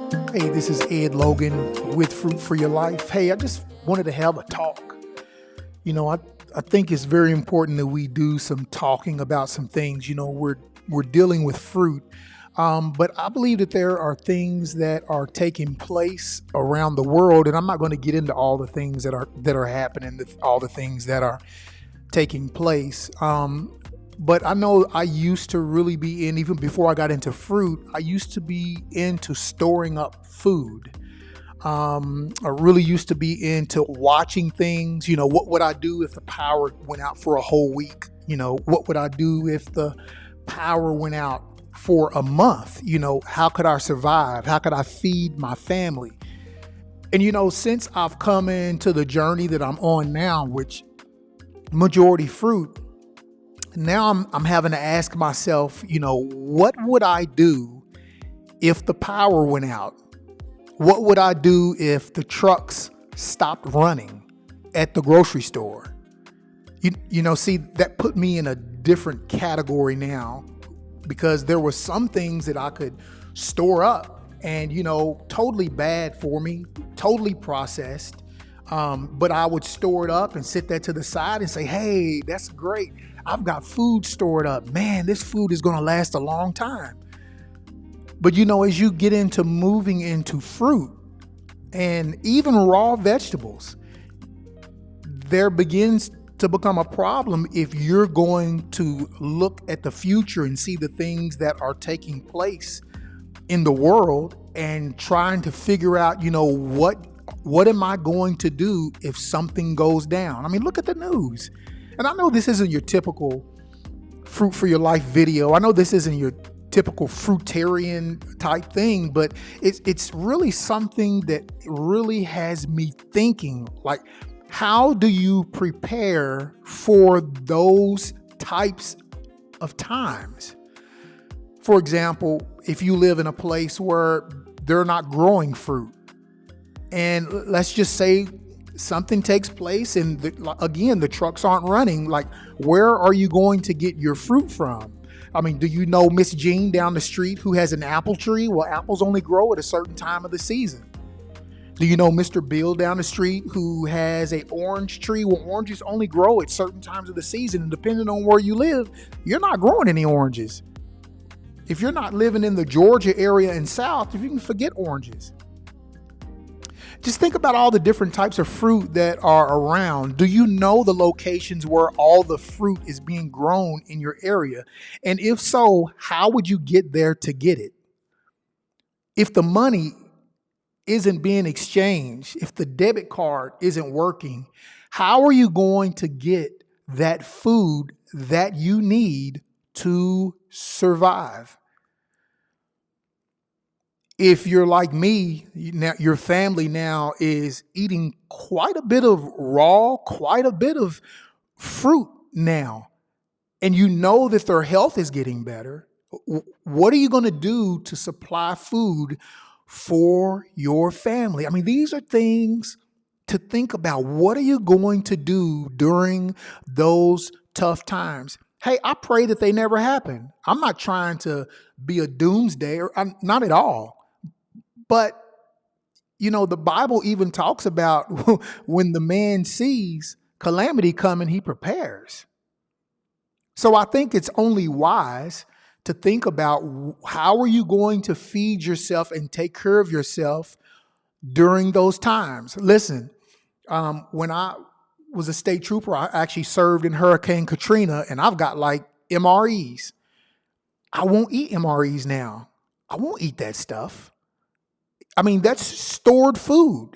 Hey, this is Ed Logan with Fruit for Your Life. Hey, I just wanted to have a talk. You know, I think it's very important that we do some talking about some things. We're dealing with fruit, but I believe that there are things that are taking place around the world, and I'm not going to get into all the things that are happening, all the things that are taking place. But I know I used to really be in, even before I got into fruit, I used to be into storing up food. I really used to be into watching things. What would I do if the power went out for a whole week? What would I do if the power went out for a month? How could I survive? How could I feed my family? And, since I've come into the journey that I'm on now, which majority fruit, now I'm having to ask myself, what would I do if the power went out? What would I do if the trucks stopped running at the grocery store? See, that put me in a different category now, because there were some things that I could store up and, totally bad for me, totally processed. But I would store it up and sit that to the side and say, hey, that's great. I've got food stored up. Man, this food is going to last a long time. But, as you get into moving into fruit and even raw vegetables, there begins to become a problem if you're going to look at the future and see the things that are taking place in the world and trying to figure out, what am I going to do if something goes down? I mean, look at the news. And I know this isn't your typical Fruit for Your Life video. I know this isn't your typical fruitarian type thing, but it's really something that really has me thinking, like, how do you prepare for those types of times? For example, if you live in a place where they're not growing fruit, and let's just say something takes place and again, the trucks aren't running, like, where are you going to get your fruit from? I mean, do you know Miss Jean down the street who has an apple tree? Well, apples only grow at a certain time of the season. Do you know Mr. Bill down the street who has an orange tree? Well, oranges only grow at certain times of the season, and depending on where you live, you're not growing any oranges. If you're not living in the Georgia area and South, if you can forget oranges. Just think about all the different types of fruit that are around. Do you know the locations where all the fruit is being grown in your area? And if so, how would you get there to get it? If the money isn't being exchanged, if the debit card isn't working, how are you going to get that food that you need to survive? If you're like me, your family now is eating quite a bit of quite a bit of fruit now, and you know that their health is getting better. What are you going to do to supply food for your family? I mean, these are things to think about. What are you going to do during those tough times? Hey, I pray that they never happen. I'm not trying to be a doomsday, not at all. But, the Bible even talks about when the man sees calamity coming, he prepares. So I think it's only wise to think about, how are you going to feed yourself and take care of yourself during those times? Listen, when I was a state trooper, I actually served in Hurricane Katrina, and I've got like MREs. I won't eat MREs now. I won't eat that stuff. I mean, that's stored food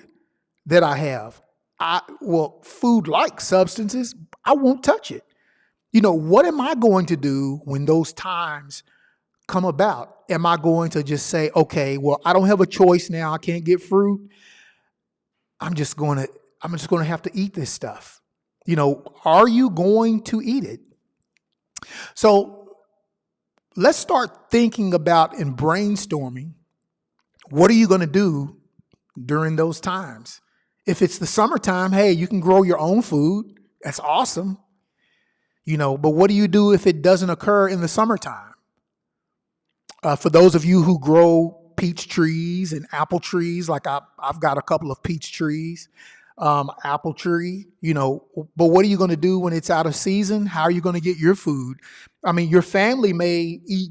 that I have. Food-like substances, I won't touch it. What am I going to do when those times come about? Am I going to just say, okay, well, I don't have a choice now. I can't get fruit. I'm just going to have to eat this stuff. Are you going to eat it? So let's start thinking about and brainstorming. What are you going to do during those times? If it's the summertime, hey, you can grow your own food. That's awesome. But what do you do if it doesn't occur in the summertime? For those of you who grow peach trees and apple trees. Like I've got a couple of peach trees, apple tree, but what are you going to do when it's out of season? How are you going to get your food? I mean, your family may eat,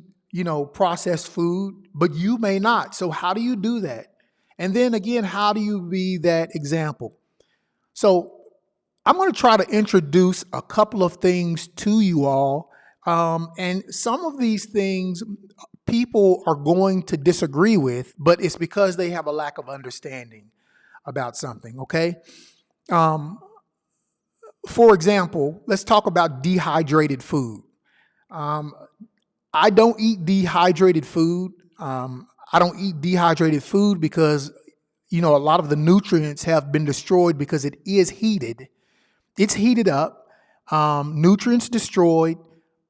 processed food, but you may not. So how do you do that? And then again, how do you be that example? So I'm going to try to introduce a couple of things to you all. And some of these things people are going to disagree with, but it's because they have a lack of understanding about something, okay? For example, let's talk about dehydrated food. I don't eat dehydrated food. I don't eat dehydrated food because, a lot of the nutrients have been destroyed because it is heated. It's heated up, nutrients destroyed,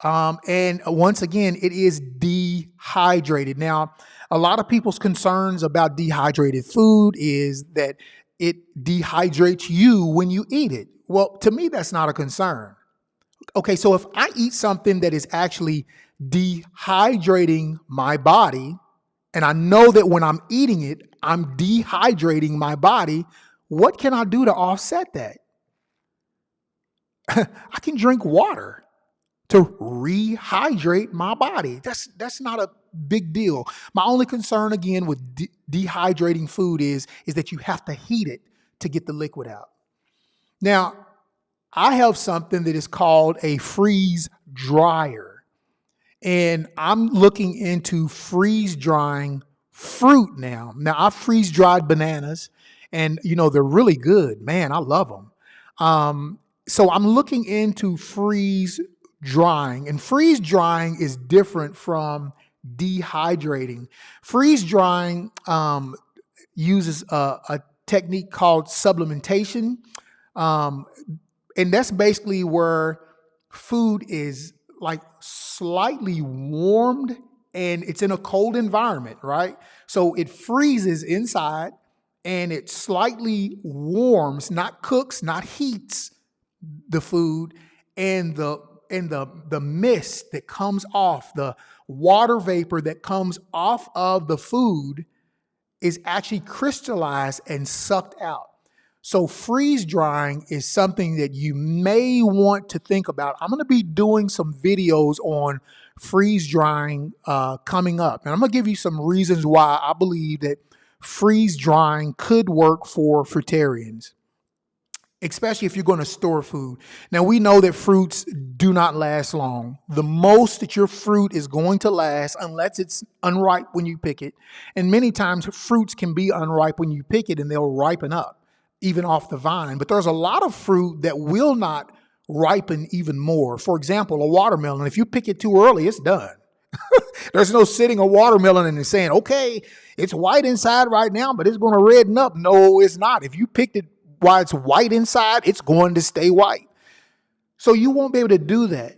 and once again, it is dehydrated. Now, a lot of people's concerns about dehydrated food is that it dehydrates you when you eat it. Well, to me, that's not a concern. Okay, so if I eat something that is actually dehydrating my body, and I know that when I'm eating it, I'm dehydrating my body, what can I do to offset that? I can drink water to rehydrate my body. That's not a big deal. My only concern again with dehydrating food is that you have to heat it to get the liquid out. Now, I have something that is called a freeze dryer, and I'm looking into freeze drying fruit now. Now, I freeze dried bananas, and they're really good. Man, I love them. So I'm looking into freeze drying, and freeze drying is different from dehydrating. Freeze drying uses a technique called sublimation, and that's basically where food is like slightly warmed and it's in a cold environment, right? So it freezes inside and it slightly warms, not cooks, not heats the food, and the mist that comes off, the water vapor that comes off of the food is actually crystallized and sucked out. So freeze drying is something that you may want to think about. I'm going to be doing some videos on freeze drying coming up, and I'm going to give you some reasons why I believe that freeze drying could work for fruitarians, especially if you're going to store food. Now, we know that fruits do not last long. The most that your fruit is going to last, unless it's unripe when you pick it, and many times fruits can be unripe when you pick it and they'll ripen up even off the vine. But there's a lot of fruit that will not ripen even more. For example, a watermelon, if you pick it too early, it's done. There's no sitting a watermelon and saying, okay, it's white inside right now, but it's going to redden up. No, it's not. If you picked it while it's white inside, it's going to stay white. So you won't be able to do that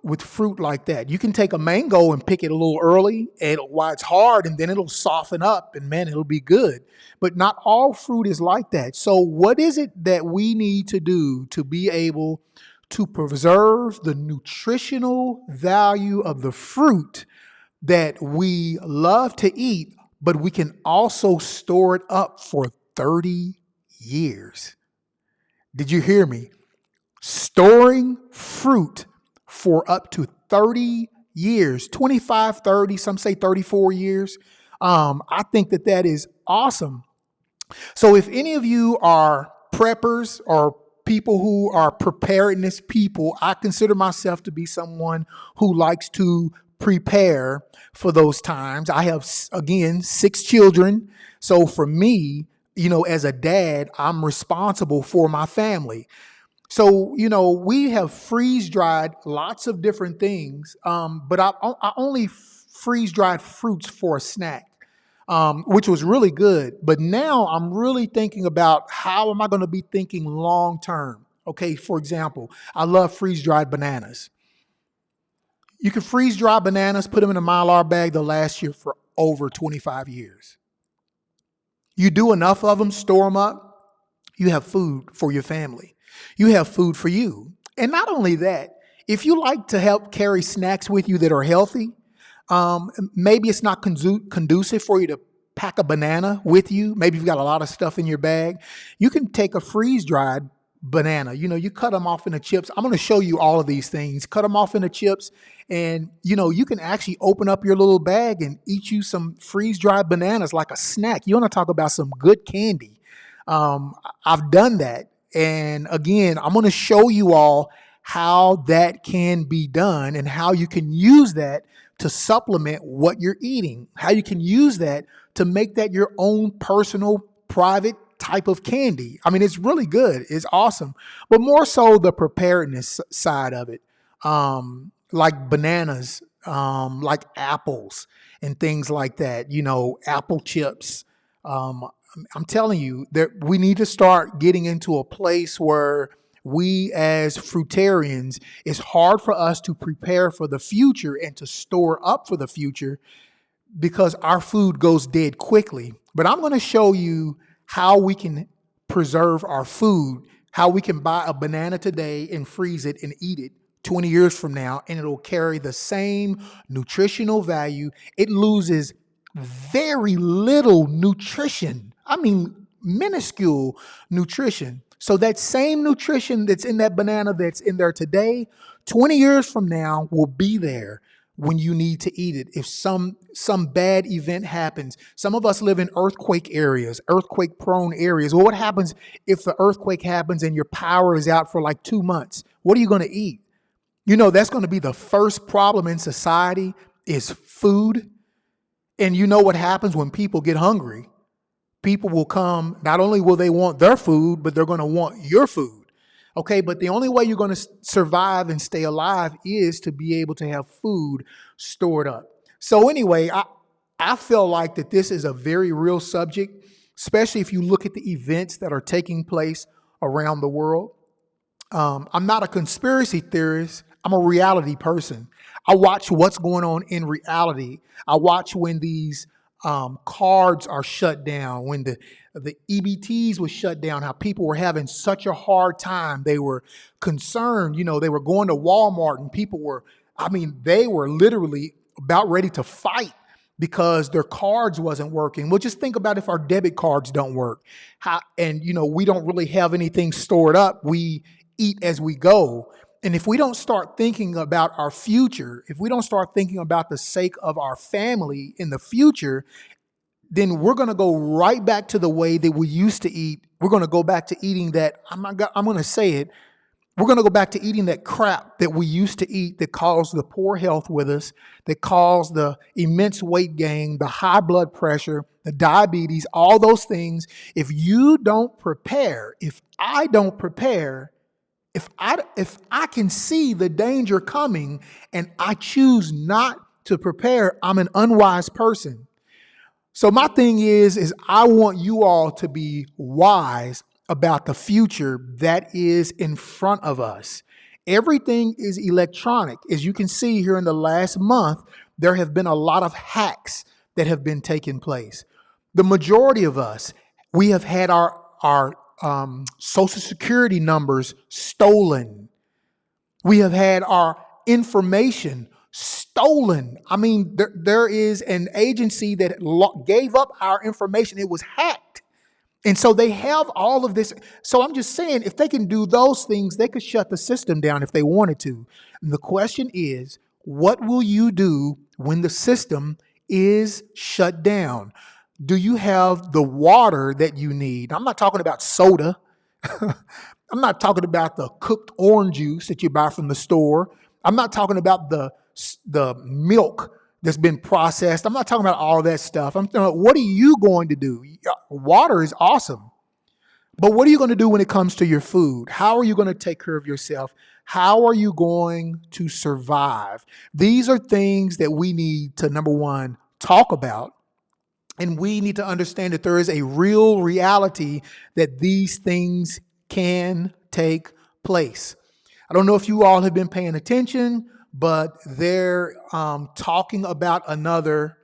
with fruit like that. You can take a mango and pick it a little early and while it's hard, and then it'll soften up and man, it'll be good. But not all fruit is like that. So what is it that we need to do to be able to preserve the nutritional value of the fruit that we love to eat, but we can also store it up for 30 years? Did you hear me? Storing fruit for up to 30 years, 25, 30, some say 34 years. I think that is awesome. So if any of you are preppers or people who are preparedness people, I consider myself to be someone who likes to prepare for those times. I have, again, 6 children. So for me, as a dad, I'm responsible for my family. So, we have freeze dried lots of different things, but I only freeze dried fruits for a snack, which was really good. But now I'm really thinking about how am I going to be thinking long term? Okay, for example, I love freeze dried bananas. You can freeze dry bananas, put them in a Mylar bag, they'll last you for over 25 years. You do enough of them, store them up, you have food for your family. You have food for you. And not only that, if you like to help carry snacks with you that are healthy, Maybe it's not conducive for you to pack a banana with you. Maybe you've got a lot of stuff in your bag. You can take a freeze dried banana. You cut them off into chips. I'm going to show you all of these things. Cut them off into chips, and you can actually open up your little bag and eat you some freeze dried bananas like a snack. You want to talk about some good candy? I've done that, and again, I'm going to show you all how that can be done and how you can use that to supplement what you're eating, how you can use that to make that your own personal, private type of candy. I mean, it's really good. It's awesome. But more so the preparedness side of it, like bananas, like apples and things like that, apple chips. I'm telling you that we need to start getting into a place where we as fruitarians, it's hard for us to prepare for the future and to store up for the future because our food goes dead quickly. But I'm going to show you how we can preserve our food, how we can buy a banana today and freeze it and eat it 20 years from now, and it'll carry the same nutritional value. It loses very little nutrition. I mean, minuscule nutrition. So that same nutrition that's in that banana that's in there today, 20 years from now will be there when you need to eat it. If some bad event happens, some of us live in earthquake areas, earthquake prone areas. Well, what happens if the earthquake happens and your power is out for like 2 months? What are you going to eat? That's going to be the first problem in society is food. And you know what happens when people get hungry? People will come, not only will they want their food, but they're going to want your food. Okay, but the only way you're going to survive and stay alive is to be able to have food stored up. So anyway, I feel like that this is a very real subject, especially if you look at the events that are taking place around the world. I'm not a conspiracy theorist. I'm a reality person. I watch what's going on in reality. I watch when these cards are shut down, when the EBTs was shut down, how people were having such a hard time. They were concerned, they were going to Walmart and they were literally about ready to fight because their cards wasn't working. Well, just think about if our debit cards don't work. We don't really have anything stored up. We eat as we go. And if we don't start thinking about our future, if we don't start thinking about the sake of our family in the future, then we're going to go right back to the way that we used to eat. We're going to go back to eating that, I'm going to say it, we're going to go back to eating that crap that we used to eat that caused the poor health with us, that caused the immense weight gain, the high blood pressure, the diabetes, all those things. If you don't prepare, if I don't prepare, if I can see the danger coming and I choose not to prepare, I'm an unwise person. So my thing is I want you all to be wise about the future that is in front of us. Everything is electronic. As you can see here in the last month, there have been a lot of hacks that have been taking place. The majority of us, we have had our Social Security numbers stolen. We have had our information stolen. I mean, there is an agency that gave up our information. It was hacked. And so they have all of this. So I'm just saying, if they can do those things, they could shut the system down if they wanted to. And the question is, what will you do when the system is shut down? Do you have the water that you need? I'm not talking about soda. I'm not talking about the cooked orange juice that you buy from the store. I'm not talking about the milk that's been processed. I'm not talking about all that stuff. I'm talking about, what are you going to do? Water is awesome. But what are you going to do when it comes to your food? How are you going to take care of yourself? How are you going to survive? These are things that we need to, number one, talk about. And we need to understand that there is a real reality that these things can take place. I don't know if you all have been paying attention, but they're talking about another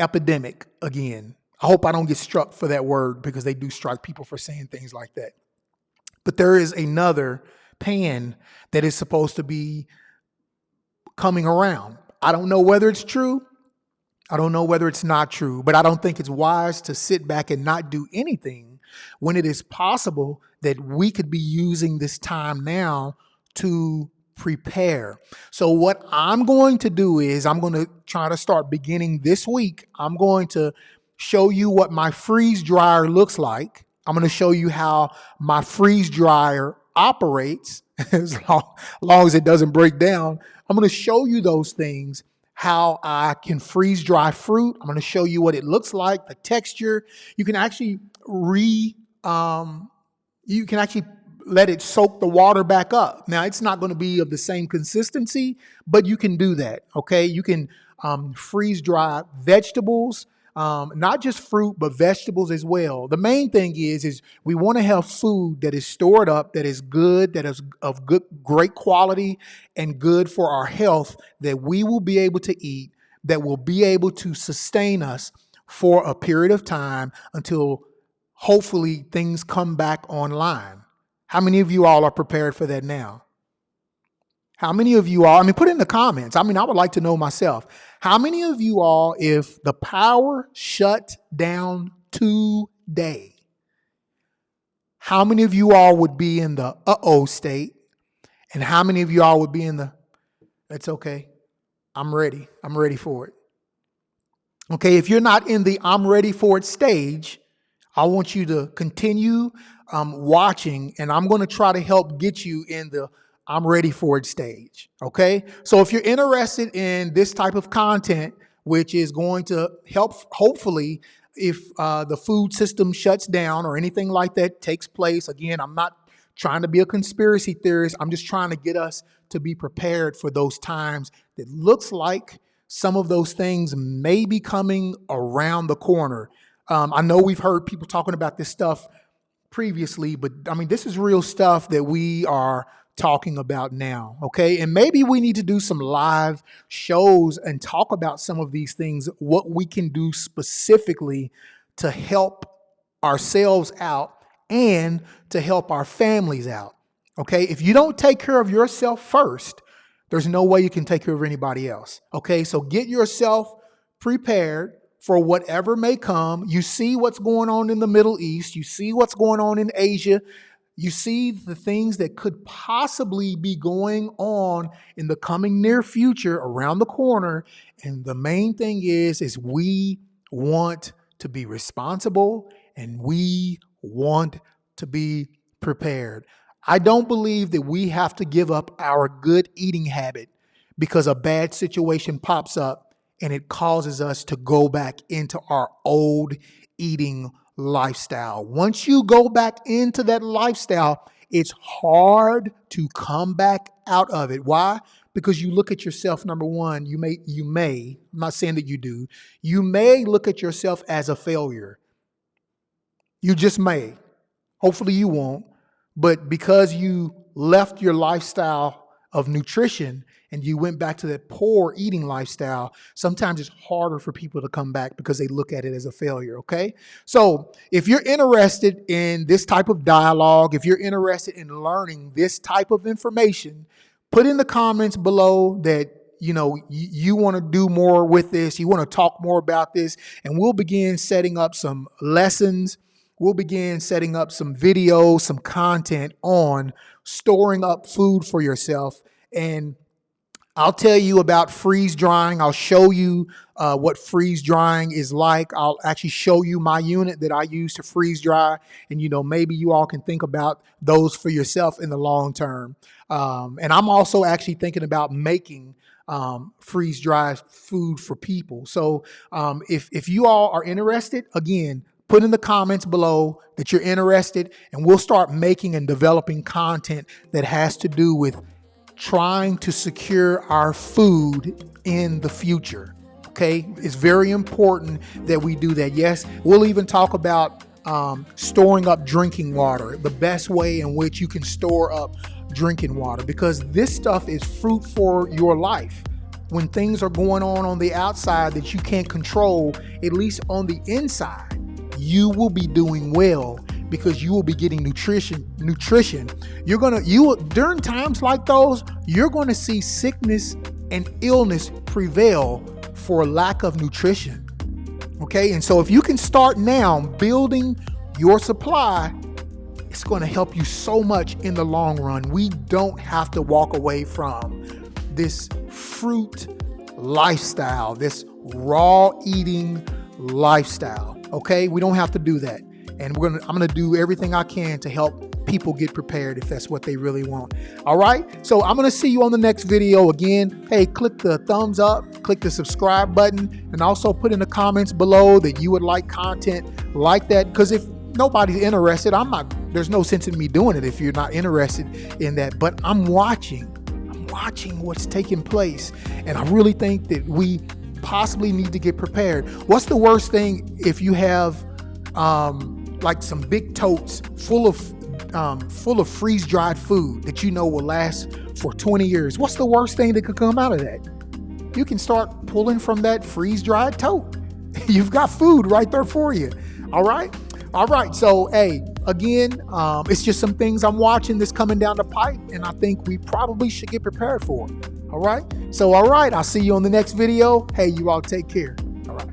epidemic again. I hope I don't get struck for that word because they do strike people for saying things like that. But there is another pan that is supposed to be coming around. I don't know whether it's true. I don't know whether it's not true, but I don't think it's wise to sit back and not do anything when it is possible that we could be using this time now to prepare. So what I'm going to do is I'm going to try to start beginning this week. I'm going to show you what my freeze dryer looks like. I'm going to show you how my freeze dryer operates as long as it doesn't break down. I'm going to show you those things, how I can freeze dry fruit. I'm going to show you what it looks like, the texture. You can actually let it soak the water back up. Now, it's not going to be of the same consistency, but you can do that, okay? You can freeze dry vegetables, not just fruit, but vegetables as well. The main thing is we want to have food that is stored up, that is good, that is of great quality and good for our health, that we will be able to eat, that will be able to sustain us for a period of time until hopefully things come back online. How many of you all are prepared for that now? How many of you all, put it in the comments. I would like to know myself. How many of you all, if the power shut down today, how many of you all would be in the uh-oh state? And how many of you all would be in the, that's okay, I'm ready for it. Okay, if you're not in the I'm ready for it stage, I want you to continue watching, and I'm going to try to help get you in the I'm ready for it stage. Okay. So if you're interested in this type of content, which is going to help, hopefully, if the food system shuts down or anything like that takes place, again, I'm not trying to be a conspiracy theorist. I'm just trying to get us to be prepared for those times that looks like some of those things may be coming around the corner. I know we've heard people talking about this stuff previously, but this is real stuff that we are talking about now, okay? And maybe we need to do some live shows and talk about some of these things, what we can do specifically to help ourselves out and to help our families out, okay? If you don't take care of yourself first, there's no way you can take care of anybody else, okay? So get yourself prepared for whatever may come. You see what's going on in the Middle East. You see what's going on in Asia. You see the things that could possibly be going on in the coming near future around the corner. And the main thing is we want to be responsible and we want to be prepared. I don't believe that we have to give up our good eating habit because a bad situation pops up and it causes us to go back into our old eating lifestyle. Once you go back into that lifestyle, it's hard to come back out of it. Why? Because you look at yourself, number one, you may, I'm not saying that you do, you may look at yourself as a failure. You just may. Hopefully you won't. But because you left your lifestyle of nutrition and you went back to that poor eating lifestyle, sometimes it's harder for people to come back because they look at it as a failure, okay? So if you're interested in this type of dialogue, if you're interested in learning this type of information, put in the comments below that you want to do more with this, you want to talk more about this, and we'll begin setting up some lessons. We'll begin setting up some videos, some content on storing up food for yourself. And I'll tell you about freeze drying. I'll show you what freeze drying is like. I'll actually show you my unit that I use to freeze dry. And, maybe you all can think about those for yourself in the long term. And I'm also actually thinking about making freeze dry food for people. So if you all are interested, again, put in the comments below that you're interested, and we'll start making and developing content that has to do with trying to secure our food in the future. Okay, it's very important that we do that. Yes, we'll even talk about storing up drinking water, the best way in which you can store up drinking water, because this stuff is fruit for your life. When things are going on the outside that you can't control, at least on the inside, you will be doing well because you will be getting nutrition. During times like those, you're going to see sickness and illness prevail for lack of nutrition. Okay, and so if you can start now building your supply, it's going to help you so much in the long run. We don't have to walk away from this fruit lifestyle, this raw eating lifestyle. Okay, we don't have to do that. And I'm going to do everything I can to help people get prepared if that's what they really want. All right. So I'm going to see you on the next video again. Hey, click the thumbs up, click the subscribe button, and also put in the comments below that you would like content like that. Because if nobody's interested, there's no sense in me doing it if you're not interested in that. But I'm watching what's taking place. And I really think that we possibly need to get prepared. What's the worst thing if you have like some big totes full of freeze-dried food that you know will last for 20 years? What's the worst thing that could come out of that? You can start pulling from that freeze-dried tote. You've got food right there for you. All right. So, hey, again, it's just some things I'm watching that's coming down the pipe, and I think we probably should get prepared for it. All right. So, all right. I'll see you on the next video. Hey, you all take care. All right.